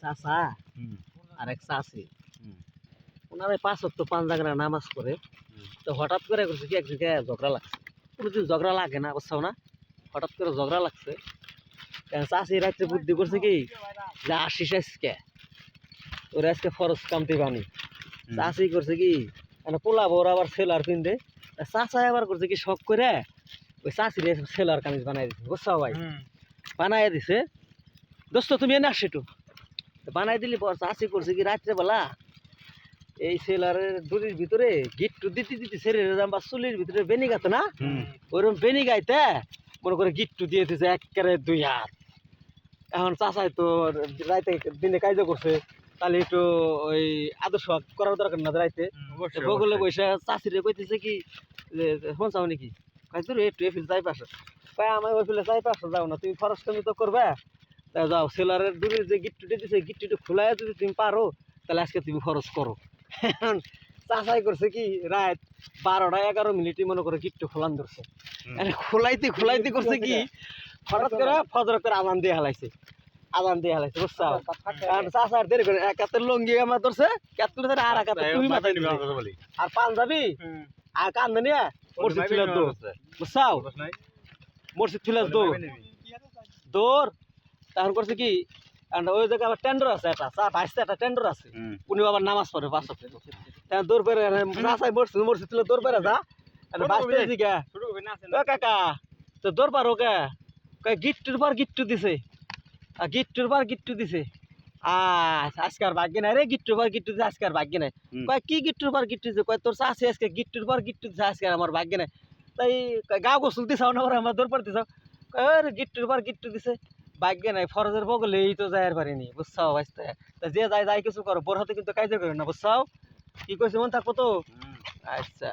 চাচা আর এক চাচি ওনারা 5 ওয়াক্ত 5 জায়গায় নামাজ পড়ে। তো হঠাৎ করে করছে কি একদিকে ঝগড়া লাগছে। কোনোদিন ঝগড়া লাগে না, বুঝছো না? হঠাৎ করে ঝগড়া লাগছে। চাচি রাত্রে বুদ্ধি করছে কি যে আসিস আজকে ওরা আজকে ফরজ কামতে বানি। চাচি করছে কি মানে পোলা বউর আবার সেলার পিনতে, চাচা আবার করছে কি শখ করে ওই চাচির সেলার কামিজ বানাই দিছে, বুঝছো ভাই? বানাই দিছে। দোস্ত তুমি এনে আসছো একটু, বানাই দিলি পর চাচি করছে কি রাত্রে বেলা এই সেলারের দড়ির ভিতরে গিট্টু দিতে দিতে শরীরে বা চুলির ভিতরে বেনি গাতো না, ওইরকম বেনি গাইতে মনে করে গিট্টু দিয়ে দিছে একেবারে 2 হাত। এখন চাচাই তো রাইতে দিনে কাজ করছে, তাহলে একটু ওই আদর্শ করার দরকার না রাইতে। বগলে বসে চাষিরে কইতেছে কি যে ফোন চাও নাকি, তোর একটু এফিল চাই পাশে, আমার ওই ফিলে চাই পাশে যাও না, তুমি খরচ তুমি তো করবে, তাই যাও সেলারের দূরের যে গিট্টুটা দিছে গিট্টুটা খোলাই যদি তুমি পারো তাহলে আজকে তুমি খরচ করো। এখন চাচাই করছে কি রাত 12টা 11 মিনিটই মনে করে গিট্টু খোলান ধরছে। খোলাইতে খোলাইতে করছে কি হঠাৎ করে ফজর করে আজান দিয়ে হালাইছে, আজান দিয়ে হালাইছে, বুঝছো? কারণ চাচার দেরি করে এক হাতের লঙ্গি আমার ধরছে, কেতলে ধরে আর এক হাতে তুমি মাথায় দিবে আর পাঞ্জাবি আর কান্দে নিয়ে মসজিদ ফিলার দৌড়, বুঝছো? মসজিদ ফিলার দৌড় দৌড় তখন করছে কি ওই জায়গায় আবার টেন্ডার আছে, একটা ভাইসতে একটা টেন্ডার আছে, উনি আবার নামাজ পড়ে 5 ওয়াক্ত। দৌড় পেরে চাচাই মসজিদ ফিলে দৌড় পেরে যা ভাইসতে দিকে কাকা তো দৌড় পারো কে গিট্টুর পর গিট্টু দিছে, গিট্টুর পর গিট্টু দিছে। আজকার ভাগ্য নাই রে, গিট্টুর পর গিট্টু দিছে আজকার ভাগ্য নাই। কয় কি গিট্টুর পর গিট্টু দিছে, কয় তোর চাষি আজকে গিট্টুর পর গিট্টু দিছে আজকে আমার ভাগ্য নাই। তাই গা গোসল দিছাও না আমার দৌড় পার দিছাও, কয় গিট্টুর পর গিট্টু দিছে ভাগ্য নাই, ফরজের বগলেই তো যাইর পারিনি, বুঝছাও? ভাইস্তে যে যাই যাই কিছু করো বোর হাতে কিন্তু কাজে করে না, বুঝছাও? কি কইছে মন থাকবো তো। আচ্ছা।